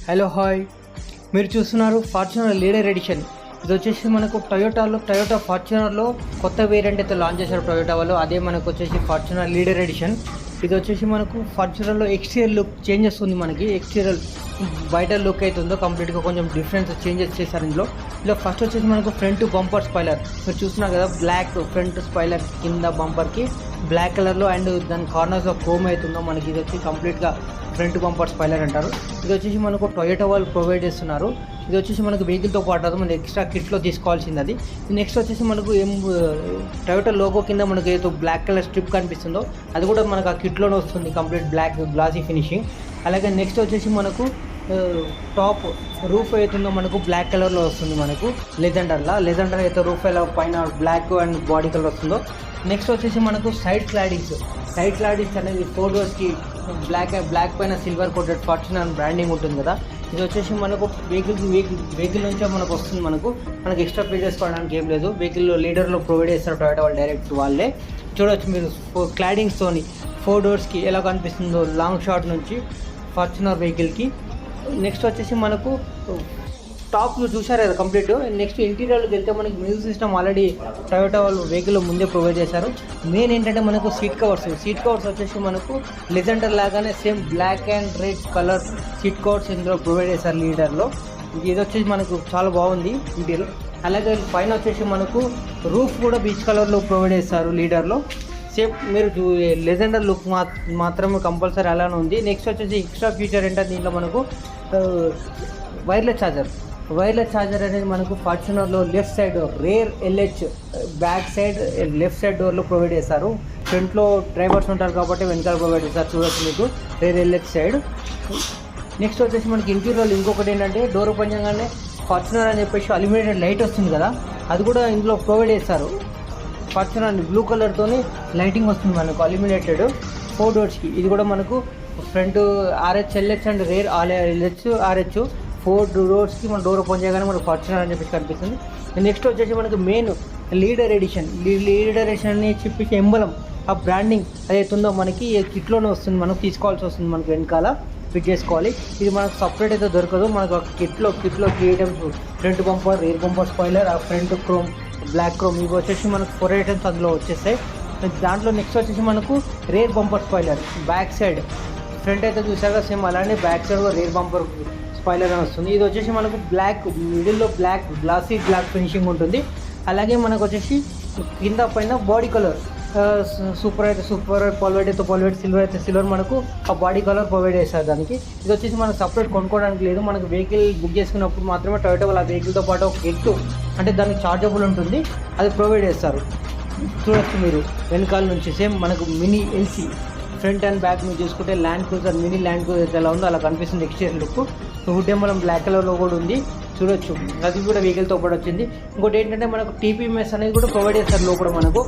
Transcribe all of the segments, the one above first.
Hello hi, మీరు చూస్తున్నారు Fortuner leader edition. ఇది వచ్చేసి మనకు టయోటా ఫార్చునర్లో కొత్త వేరియంట్ అయితే లాంచ్ చేశారు టొయోటా వాళ్ళు. అదే మనకు వచ్చేసి ఫార్చునర్ లీడర్ ఎడిషన్. ఇది వచ్చేసి మనకు ఫార్చునర్లో ఎక్స్టీరియర్ లుక్ చేంజ్ వస్తుంది. మనకి ఎక్స్టీరియర్ బయట లుక్ అయితే ఉందో కంప్లీట్గా కొంచెం డిఫరెన్స్ చేంజెస్ చేశారు ఇలా ఫస్ట్ వచ్చేసి మనకు ఫ్రంట్ బంపర్ స్పాయిలర్ మీరు చూస్తున్నారు కదా, బ్లాక్ ఫ్రంట్ స్పాయిలర్ కింద బంపర్కి బ్లాక్ కలర్లో అండ్ దాని కార్నర్స్లో క్రోమ్ అవుతుందో మనకి. ఇది వచ్చి కంప్లీట్గా ఫ్రంట్ బంపర్ స్పాయిలర్ అంటారు. ఇది వచ్చేసి మనకు టొయోటా వాళ్ళు ప్రొవైడ్ చేస్తున్నారు. ఇది వచ్చేసి మనకు వెహికల్తో పాటు మనకి ఎక్స్ట్రా కిట్లో తీసుకోవాల్సింది అది. నెక్స్ట్ వచ్చేసి మనకు టొయోటా లోగో కింద మనకు ఏదో బ్లాక్ కలర్ స్ట్రిప్ కనిపిస్తుందో అది కూడా మనకు ఆ కిట్లోనే వస్తుంది, కంప్లీట్ బ్లాక్ గ్లాసీ ఫినిషింగ్. అలాగే నెక్స్ట్ వచ్చేసి మనకు టాప్ రూఫ్ అవుతుందో మనకు బ్లాక్ కలర్లో వస్తుంది. మనకు లెజెండర్ అయితే రూఫ్ ఎలా పైన బ్లాక్ అండ్ బాడీ కలర్ వస్తుందో. నెక్స్ట్ వచ్చేసి మనకు సైడ్ క్లాడింగ్స్ అనేది 4 డోర్స్కి బ్లాక్ పైన సిల్వర్ కోటెడ్ ఫార్చునర్ బ్రాండింగ్ ఉంటుంది కదా. ఇది వచ్చేసి మనకు వెహికల్ నుంచే మనకు వస్తుంది. మనకు ఎక్స్ట్రా పే చేసుకోవడానికి ఏం లేదు. వెహికల్లో లీడర్లో ప్రొవైడ్ చేస్తారు టొయోటా వాళ్ళు, డైరెక్ట్ వాళ్ళే. చూడవచ్చు మీరు క్లాడింగ్స్తోని 4 డోర్స్కి ఎలా కనిపిస్తుందో లాంగ్ షాట్ నుంచి ఫార్చునర్ వెహికల్కి. నెక్స్ట్ వచ్చేసి మనకు టాప్ చూసారు కదా కంప్లీట్. నెక్స్ట్ ఇంటీరియర్లోకి వెళ్తే మనకి మ్యూజిక్ సిస్టమ్ ఆల్రెడీ టొయోటా వాళ్ళు వెహికల్లో ముందే ప్రొవైడ్ చేశారు. మెయిన్ ఏంటంటే మనకు సీట్ కవర్స్ వచ్చేసి మనకు లెజెండర్ లాగానే same black and red colour seat covers ఇందులో ప్రొవైడ్ చేశారు లీడర్లో. ఇది వచ్చేసి మనకు చాలా బాగుంది ఇంటీరియర్. అలాగే పైన వచ్చేసి మనకు రూఫ్ కూడా బీచ్ కలర్లో ప్రొవైడ్ చేస్తారు లీడర్లో. సేమ్ మీరు లెజెండర్ లుక్ మాత్రమే కంపల్సరీ అలానే ఉంది. నెక్స్ట్ వచ్చేసి ఎక్స్ట్రా ఫీచర్ ఏంటంటే దీంట్లో మనకు వైర్లెస్ ఛార్జర్ అనేది మనకు ఫార్చునర్లో left side rear LH back side left side డోర్లో ప్రొవైడ్ చేస్తారు. ఫ్రంట్లో డ్రైవర్స్ ఉంటారు కాబట్టి వెనకాల ప్రొవైడ్ చేస్తారు. చూడొచ్చు మీకు రేర్ ఎల్హెచ్ సైడ్. నెక్స్ట్ వచ్చేసి మనకి ఇంటీరియర్లో ఇంకొకటి ఏంటంటే డోర్ ఓపెన్ చేయగానే ఫార్చునర్ అని చెప్పేసి అల్యూమినేటెడ్ లైట్ వస్తుంది కదా, అది కూడా ఇందులో ప్రొవైడ్ చేస్తారు. ఫార్చునర్ బ్లూ కలర్తోని లైటింగ్ వస్తుంది మనకు అల్యూమినేటెడ్ 4 డోర్స్కి. ఇది కూడా మనకు front RH LH and rare LH RH 4 డోర్స్కి మన డోర్ ఓపెన్ చేయగానే మనకు ఫార్చునర్ అని చెప్పేసి కనిపిస్తుంది. నెక్స్ట్ వచ్చేసి మనకు మెయిన్ లీడర్ ఎడిషన్ అని చెప్పేసి ఎంబలం ఆ బ్రాండింగ్ అదైతుందో మనకి కిట్లోనే వస్తుంది. మనకు తీసుకోవాల్సి వస్తుంది, మనకు వెనకాల ఫిట్ చేసుకోవాలి. ఇది మనకు సపరేట్ అయితే దొరకదు. మనకు కిట్లో 3 items, front bumper, rare bumper spoiler, ఆ ఫ్రంట్ క్రోమ్, బ్లాక్ క్రోమ్, ఇవి వచ్చేసి మనకు 4 ఐటమ్స్ అందులో వచ్చేస్తాయి. దాంట్లో నెక్స్ట్ వచ్చేసి మనకు rare bumper spoiler back side, front అయితే చూసాక సేమ్ అలానే back side rare bumper spoiler అని వస్తుంది. ఇది వచ్చేసి మనకు బ్లాక్ మిడిల్లో బ్లాక్ గ్లాసీ బ్లాక్ ఫినిషింగ్ ఉంటుంది. అలాగే మనకు వచ్చేసి కింద పైన బాడీ కలర్ సూపర్ పాల్వైట్ అయితే పాల్వైట్, సిల్వర్ అయితే సిల్వర్, మనకు ఆ బాడీ కలర్ ప్రొవైడ్ చేస్తారు దానికి. ఇది వచ్చేసి మనకు సపరేట్ కొనుక్కోవడానికి లేదు. మనకు వెహికల్ బుక్ చేసుకున్నప్పుడు మాత్రమే టొయోటా వాళ్ళ వెహికల్తో పాటు ఒక కిట్ అంటే దానికి చార్జబుల్ ఉంటుంది, అది ప్రొవైడ్ చేస్తారు. చూడొచ్చు మీరు వెనకాల నుంచి సేమ్ మనకు mini LC front and back మీరు చూసుకుంటే మినీ ల్యాండ్ క్రూజర్ ఎలా ఉందో అలా కనిపిస్తుంది exterior look. Hood emblem black కలర్లో కూడా ఉంది, చూడొచ్చు. అది కూడా వెహికల్తో పాటు వచ్చింది. ఇంకోటి ఏంటంటే మనకు TPMS అనేది కూడా ప్రొవైడ్ చేస్తారు లోపల. మనకు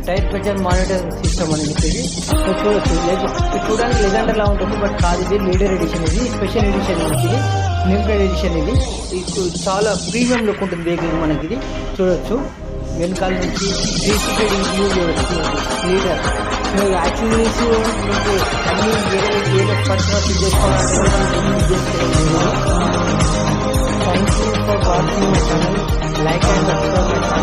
టైర్ ప్రెషర్ మానిటరింగ్ సిస్టమ్ అని చెప్పేసి చూడొచ్చు. చూడడానికి లెజెండర్ లా ఉంటుంది, బట్ కాదు, ఇది లీడర్ ఎడిషన్, ఇది స్పెషల్ ఎడిషన్, మనకి ఇది లిమిటెడ్ ఎడిషన్. ఇది చాలా ప్రీమియం లుక్ ఉంటుంది వెహికల్ మనకి. ఇది చూడొచ్చు వెనకాల నుంచి 360 ఇంక్లూడ్ లీడర్ యాక్చువల్లీస్ మీకు అన్ని వేరే పర్సనల్ ఫిట్ చేసుకోవాలంటే thank you for watching my channel. Like and subscribe my channel.